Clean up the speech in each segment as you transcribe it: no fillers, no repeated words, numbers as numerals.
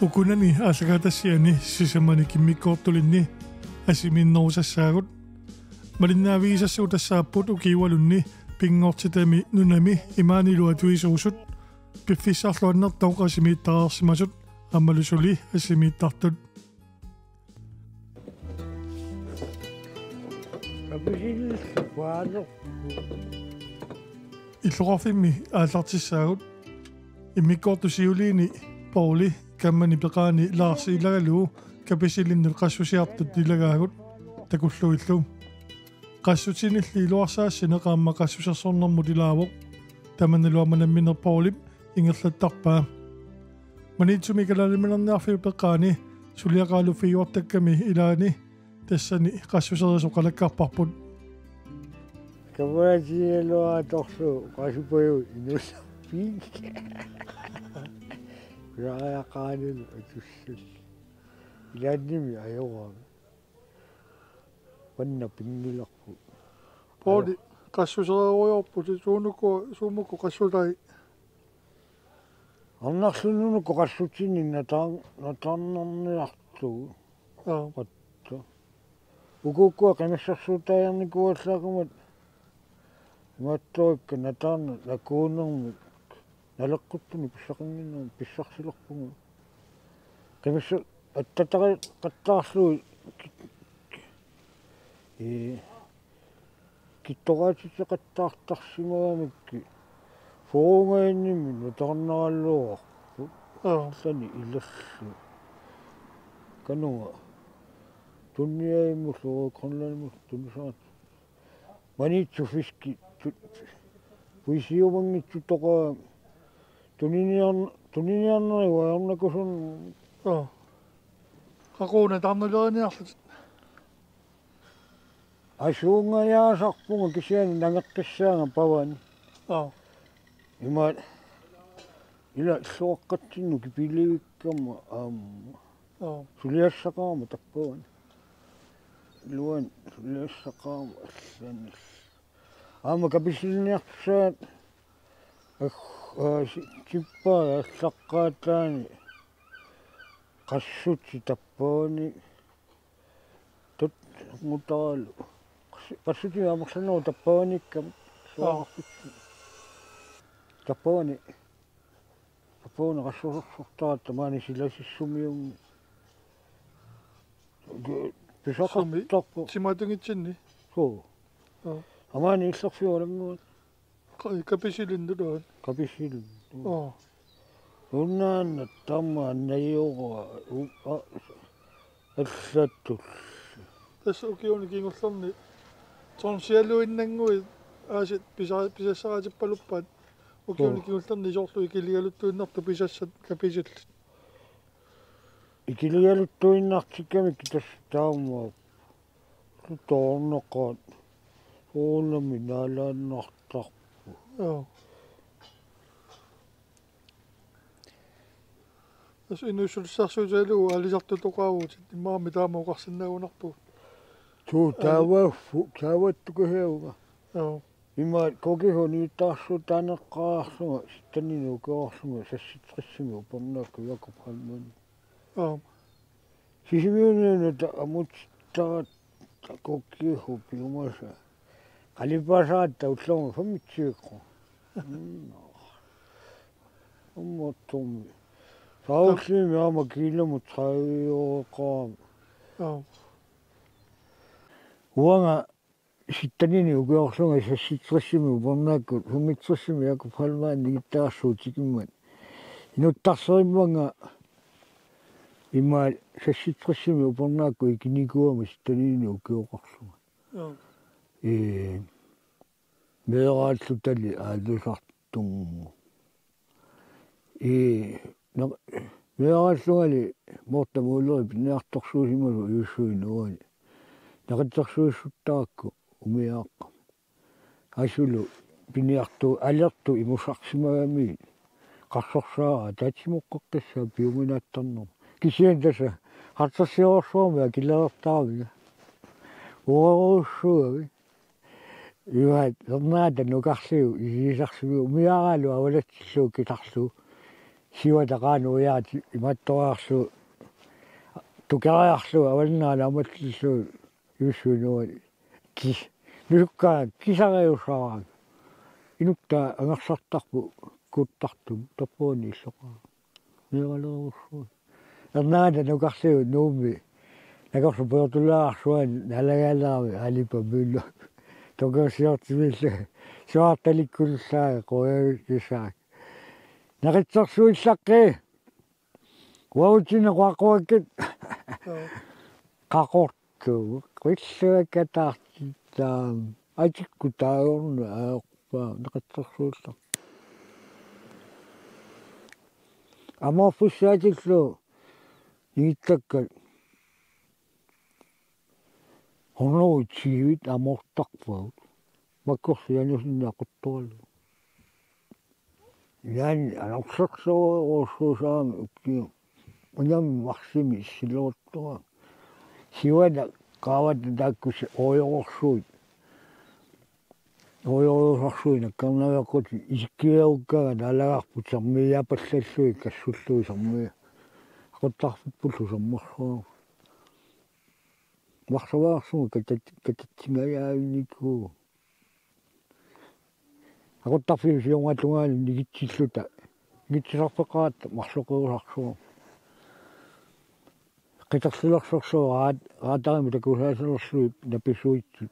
ukunani aasagaatassiani sisamani kimmikkoortulinni asiminnorusassaagut malinnavigisassu tassaapput ukiiwalunni pinngortitami nunami imaanilua tuisuusut piffissarluannertoq asimiittaraarsimasut аммалусули ассимииттартут абисил ваано иллуқарфимми ааллартиссаагут иммиккортусиулиини паули каммани пеқаани лаарсиилагалуу каписилиннул qassусиартут тилагаагут такуллуиллу qassутинилли илуарсаассина qaамма qassусерсорнэрму тилаавоқ таманнелуаманамминер паулип ингерлаттарпаа манитсуми калалиманерниарфиу пеққаани сулиақалуффиуартакками илаани тассани qassусерисо қалаккарпарпут каваатиелуа торсу qasupaju инуссаппиик яақаанил атуссул илаанними аёраа панна пингиларпу пооли qassусериуйорпут суумукку qassулай аннарсунунукку qassutini натаарнерниарту патта укуккуа qanassarsuutaajarnikuallaagumat мааттоикка натаарна лакуунерми налеққуттуни писсақингиннерми писсарсилерпугу qanassa аттатари қаттаарлуи киттораатитсе қаттаартарсимаамикки фоонгаинними нутарнераллуарпу сани илерлу кануа тунниаиммуллу кронлаиммул тунисаат манитсу фиски пуисиумангитсу тоқа туниниарнери уаярнакусун qaquna tarnuleriниарлут асуунгаяасарпуга кисиани нагеққиссаага павани има ила соққатсинну кипиливиккама аамма сулиассақаама таппуани луан сулиассақаама аллани аама каписилниартсаат чиппаа аллаққаатаани qassutsi tappuuni tut mutaalu qassutsi amarsanuu tappuunikkam suarfitsi tappuuni qassusorsortaat maani silasissumium pisaqartarpu simatungitsinni soo amaani illerfiulammuut kapisilinduluan kapisil unnaanna tamma nayyuqa аллаттул тасса укиуни кингорлэрни торнсиалуиннангуи аасит писассаратиппалуппаат укиуни кингорлэрни жоорлу икилигалуттуиннарту писассат каписилл икилигалуттуиннартикками китас таамаа тоорнеққаат оонами наалааннартарпу ас инуссулсарсуутаалуу алисартутоқаавут имаами таамаоқарсинаагунарпу туу тааваттукахеуга има когихони таарсу таанеққарсуга ситтанину кеорлуга сасситриссими упернаакку якупхалман сисимиунената амуттарат когиху пиумаса қалипасаатта уллерма фамитсиеққо умматтумми сауксими аама киломут траиоқаам уанга ситтанини угеорлунга сасситриссими упернаакку фамитсиссими якупхалмаан нигиттаарсуутикиммат инуттарсеримманга имаа сасситриссими упернаакку икиникуама ситтанини укеоқарлунга мерааллутали аалусартунгу мерааллугали мортамуулери пинеарторсуусималу юуссуинуани нақатсарсуиссуттаакку умиааққа асулу пинеарту алерту имусарсимагами қарсорсаа таатимоққаққиссаа пиуминааттарнер кисиан таса хартассиорсуармиа килаертаарига уоруссуави юат ернаата нукарлиу исисарсимиу умиараалу авалатсиллуу китарлу сиуатақану яати иматтораарлу тукериарлу авалнаана амаллиллу юссуунуа кис нусуккаа кисариусараа инукта ангерсартарпу куттартум топпоони иллоқаа неералеруссуу эрнаада нукарлу нууми накорсу пуертулаарсуан налагаалаави алипа мулла токерсиортимилла суарталиккуллаа қоягисаа наритсерсуиллаққи уаутина қуақуаккит қақорту қиллуаккатаартиттаа атикку тааорна аақпаа наритсерсуиллақ аморфуссаатиллу игиттакка хонуутсигивит амортарпаут маккорсианусиннаақутторалу яан анорсерсоо укки уням марсими силуоттора сиуана qaawat taakkus oyorsuut наккарнавеққут исиккиауккага налагарпут сармиапаллаллуи кассуллуи сармиа ақуттарфуппуллу сармарсуа марсаваарсума кататсингаяавникуу ақуттарфиу сиунгатлунгаани нигитсиллута нигитсисарпеқаат марлоқиусарсуа қитерлилерсорсуараат раатарима такусаасалерсуит написуитсут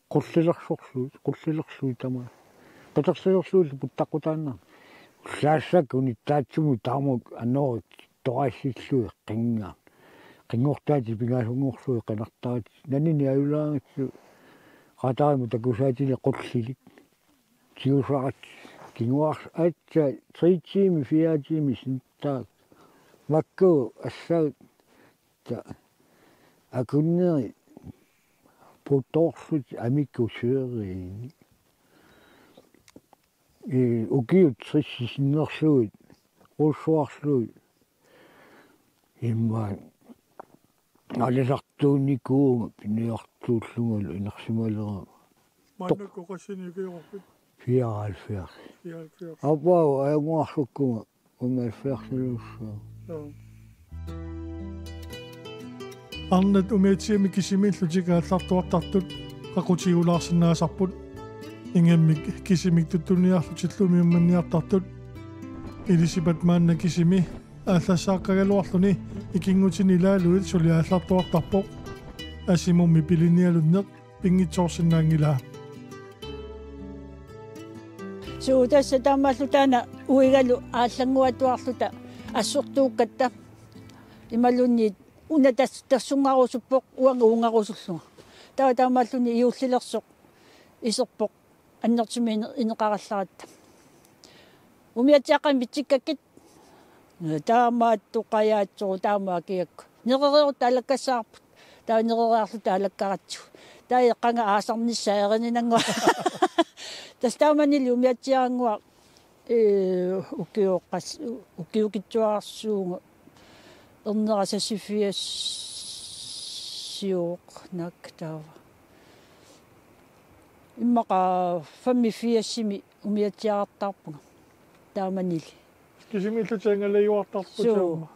qullilersorluit tama qitersilerluit puttaqutaanna саассак униттаатсуму таамук аннорит тоассиллуи qingortaati pingaasungorlui qinartaat nanini ajulaangitsu qaatarimu takusaatini qullilик tiusaqat kinguars aatsa 3 tiimi 4 tiimi sintaak makku assaut ta akunneri putorlut amikkusøeriini ukiut trissinnerluit russuarluit imma алисартуунникуунга пиниартууллунгалу инарсималера маннакку qassinigiorput 74 апау аюнгуарлуккуга умаалфеарлулуссаа арнат умиатсиами кисимииллутикааллартуартартут qaqutiulaarsinnaasarput ингэммик кисимик туттуниарлутиллуми умманниартартут илисипат маанна кисими ааллассааққагалуарлуни икингутини илаалуит сулиааллартуартарпоқ асимумми пилиниалуннеқ пингитсоорсинаангилаа суутасса таамааллутаана уигалу ааллангуатуарлута ассортууккатта ималунниит уна тассунгарусуппоқ уангуунгарусуллуга таамааллуни иуллилерсоқ исерпоқ аннертими инеқаралларатта умиатсааққан витсиккаккит таамааттуқаяатсору таамаакиакку неререрут алаккассаарпут таанерераарлута алаккаратсу таиққанга аасарниссаерининангуа тастааманили умиатсиаангуа укиоққас укиукитсуарсуунга ернерасассифиассиоқ нактава иммақа фаммифиассими умиатсиаартарпуга тааманили кисимииллутаангалаюартарпут таама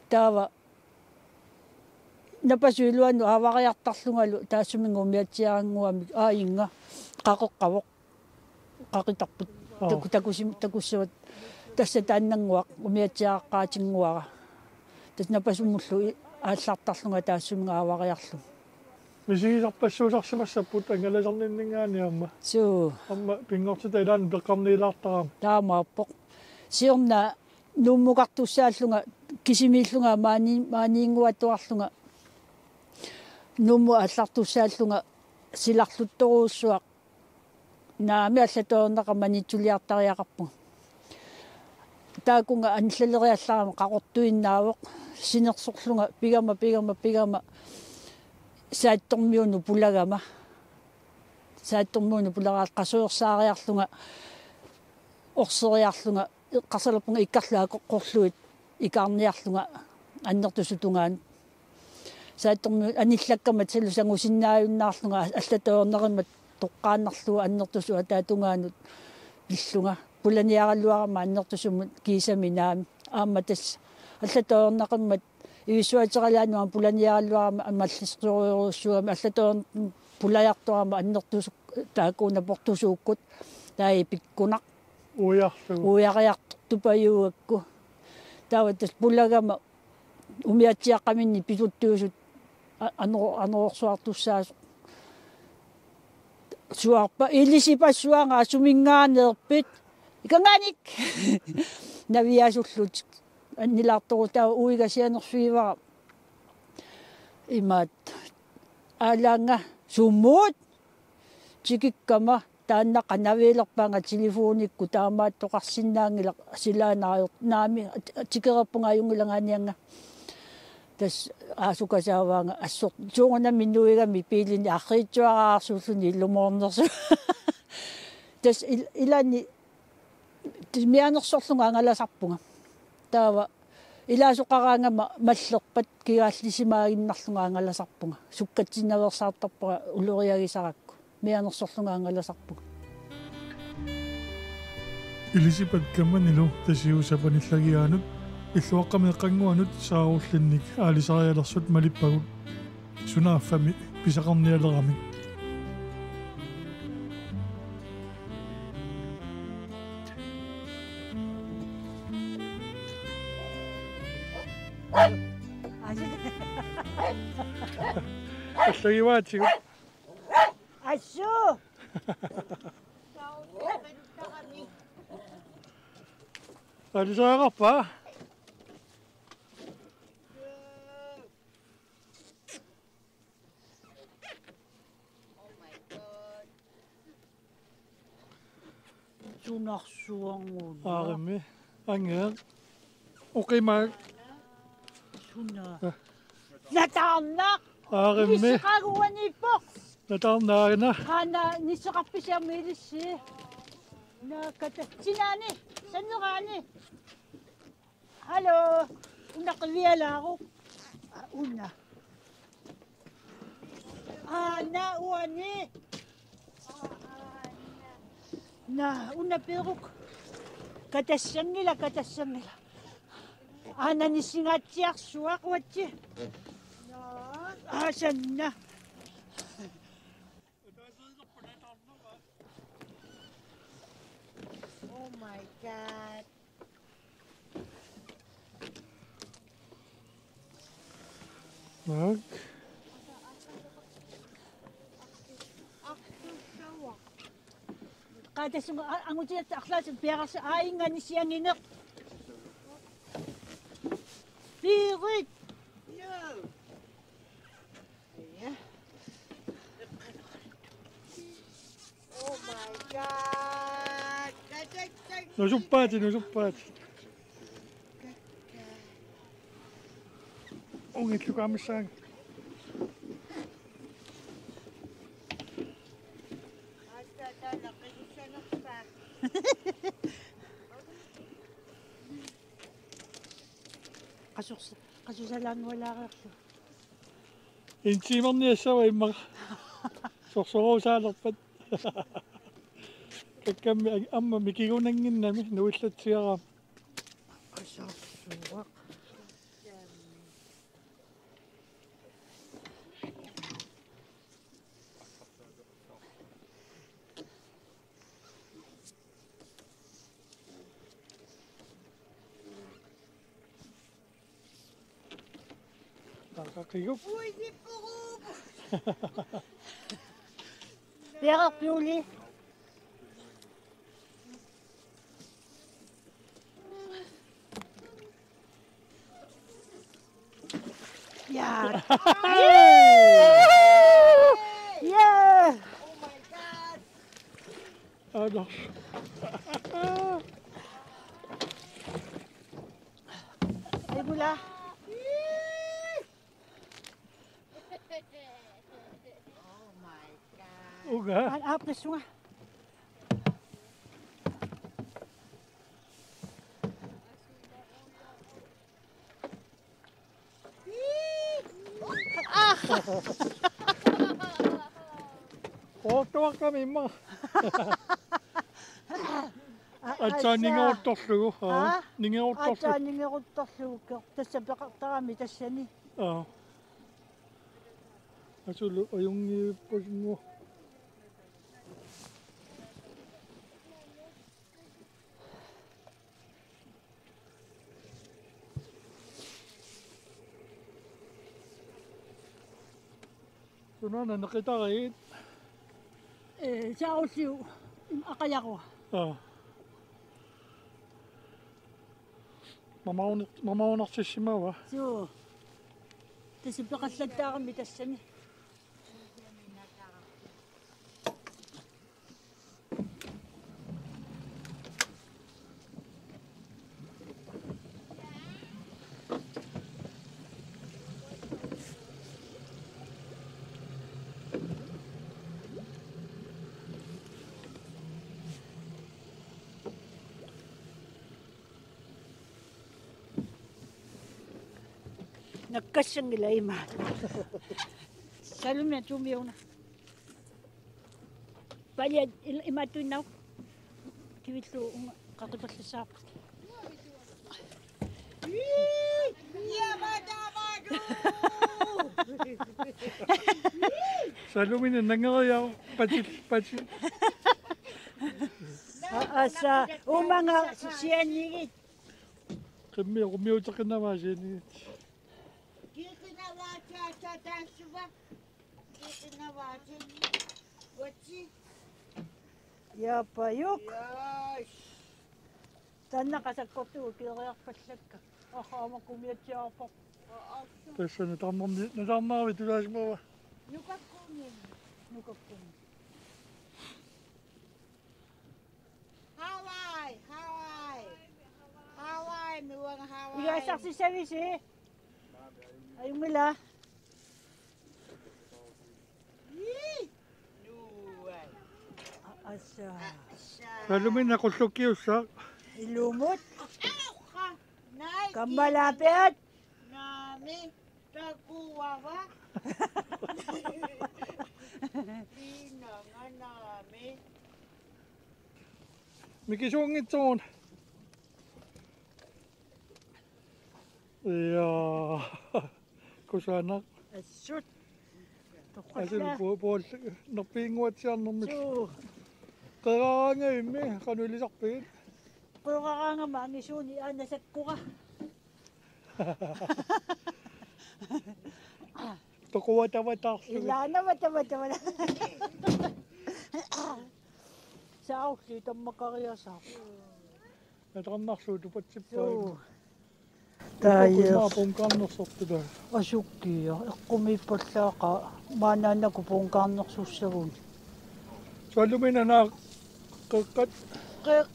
таава напасуилуану авариартарлунгалу таассумингу умиатсиаангуами аинга қақоққавоқ қақитарпут такуссуат тасса тааннангуақ умиатсиааққаатингуара тас напасуммуллу ааллартарлунга таассуминга авариарлу мисигисарпассуусарсимассаппут ангаласарниннингаани суу амма пингортита илаан пеққарниилаартарам таамааппоқ сиорна нуммуқартуссааллунга кисимииллунга маниингуатуарлунга нумму аллартуссааллунга силарлутторууссуақ наами аллатоорнеқа манитсулиартариақарпу таакунга аниллалериалларама қақортуиннаавоқ синерсорлунга пигама сааттормиуну пулагама сааттормиуну пулагаал қасуерсаариарлунга орсериарлунга эққарсалерпунга иккарлаа қоққорлуит икаарниарлунга аннертусутунгаан сааттормиу аниллаккама салусангусиннааюннаарлунга аллатоорнеримат тоққааннарлуа аннертусу атаатунгаанут иллунга пуланиараллуарама аннертусумут кисаминаами ааматас аллатоорнақаммат ивисуатералаануам пуланиаралуарама амаллисториуруссуама аллатоорн пулаярторама аннертусук таакуна портусууккут таи пиккунақ уяриартупаюакку тааватас пулагама умиатсиаққаминни писуттуусут анерорсуартуссаасо суарпа илисипассуангаа сумингааneerpit иканганик навиасуллут аннилаартору таа уигасианерфиивара имаат алаанга суммуут тикиккама тааннаqa навиилерпаанга телефоникку таамаат тоқарсиннаангила силаанариор наами тикераппунга аюнгилагаанианга тас аасукасааваанга ассор туунга миннуигами пиилини арриитсуараарсууллуни иллумоорнерсу тас илани мианерсорлунга ангаласарпунга таава илаасоқараангама маллерпат кигааллисимаагиннарлунга ангаласарпунга суккатсиннаверсаартарпара улуриагисаракку мианерсорлунга ангаласарпуга илисипат камманилу тасиусапаниллагиаанут иллуаққамеэққангуанут сааруллинник аалисариалерсут малиппагут сунааффами писақарниалерамик аллагиваатигут ассу алисаараппа сунарсуангуун аарми ангеа оқима суна натаарна аарми исеқагуаниппо натаарнаагна хана нисеқарписиармиилисси наката синаани саннераани hallo унақивиалаару уна на уани на уна перук катассангила ана нисингаатсиарсуақуатси санна Oh my god. наг катассунга ангутиат арлаас пиарас аинганисиангинеқ пирит Oh my god. нусуппаати унгитлукаамиссаан qasusalaanualaareerlu интимерниассава имма сорсороусаалерпат каккамми амма микигунангиннами нуиллатсиараа qasarsuuqa такакигуп перерпиули я адаш айгула Oh my god. уга аапнассуга оттуакками имма Atsa ningeortorlugu. Ah? Ningeortorlugu. Атаанингерутторлугукке тасса пеқартарами тассани. Asulu ayungiippusingu. Sunana nakitaqit. Saulliu aqajarua. Mamaunartissimawa. Suu. Tassa peqallattaarami tassani. Nakkassangila ima. Salumna tumiuna. Palia imatuinaw. Kiwitlu qaqipallisaaq. Salumina nangeriau patil. Asa umanga sianigit. Qimmiuqmiuteqinamaasini. Ya payuk. Tanna qasakkortu kieriarpallakka. Ahaama kumiatsiarpoq. Tassana tarnarnaarvi tulaasmaava. Nukakkuumi. Hawaii, nuang Hawaii. Igasarsi savisi. Ayumila. Asa. Salumina qullukiussaq. Ilumut. Nai. Kammalapit. Nami. Takuwawa. Pinanga nami. Mikisuungitsuun. Ja kusanak. Assut. Asilu puol napinguatsiarnermik. Suu. Qeraangaimmi qanulisarpiit. Quraqaanga maangisuuni aanasakkuqa. Toquatavataarlugu. Ilaana wata. Saulli tammakariasaa. Atarnarluutu patsippaa. Suu. Taayers. Maapunkaarnersortuta. Asukkia eqqumiippallaqa maanaanaku puunkaarnersussagun. Salumina naa qaqqat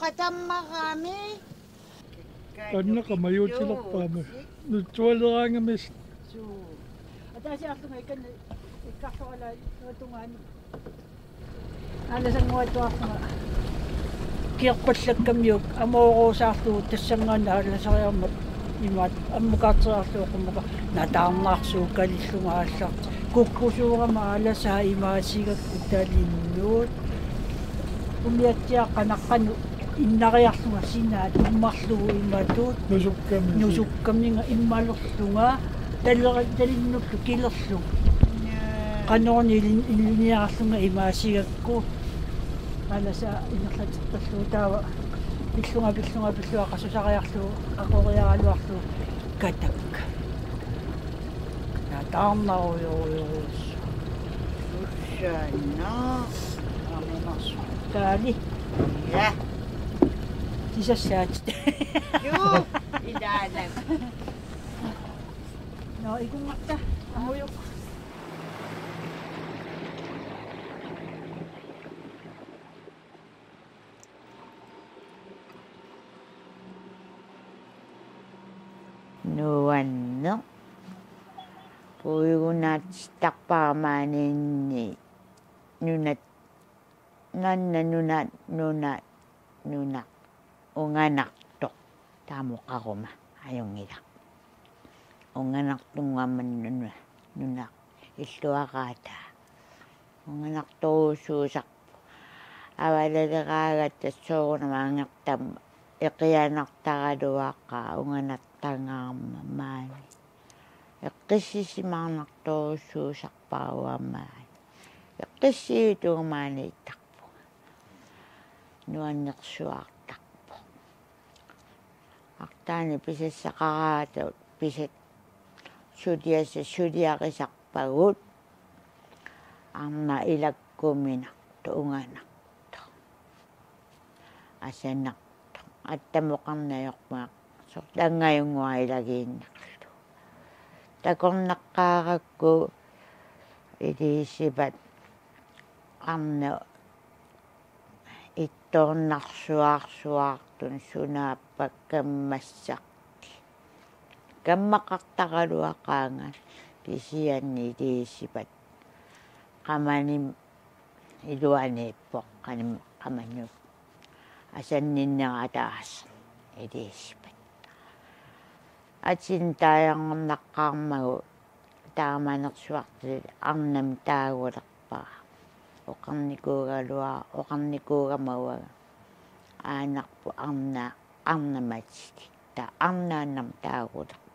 Qatammaqami. annaqa majuutilerpaama. Nutsualeraangamis Suu. Atasiartunga ikan ikkarluala nutungaani. Alasangуатуарнера киерпаллаккамиук амооруусаарлугу тассангаана аласариармат имаат аммукаартераарлуоқуммука натаарнаарсуу калиллунгааллаа куккусуурама аласаа имаасигакку талиннуут умиатсиаққанаққану иннариарлунга синаат уммарлугу иматуут нусуккамнинга иммалерлунга талиннуллу килерлу qanорни иллуниарлунга имаасигакку аласа инерлатерталлуу таава пиллунга qasусариарлуу ақориаралуарлу катак натаарнаруйоруйорус Ushana. аминарсу таали Ja. тисассаат Juu. Idana. но игунгатта амуйоқ Nuanno. Puigunat takpamaninni. Nunat. Nunat. Unganaktok. Tamukakuma. Ayungilak. Unganaktungaman nunak. Istuakata. Unganaktususak. авалалераагат тассоорунамаангертам эқианартагалуаққа унганаттангаарма маани эққиссисимаарнарторуссуусарпаруамаа эққиссиутуумаани иттарпу нуаннерсуаартарпу артаани писассақараата писат сулиарисарпагут арна илаккуминарту унганарто асаннарто аттамоқарнаёрмаа сортангаюнгуа илагииннарлу такорнаққааракку илисипат арна ittoornarsuarsuartun sunaappakammassarti каммақартаралуақаанга кисианни илиисипат qamanim илуанииппоқ qanим qamanu асанниннератаас илиисипат атин тааянгорнаққармагу тааманерсуарти арнам таагулерпара оқарникуугалуа оқарникуугамауага аанарпу арнаматики та арнааннам таагулерпара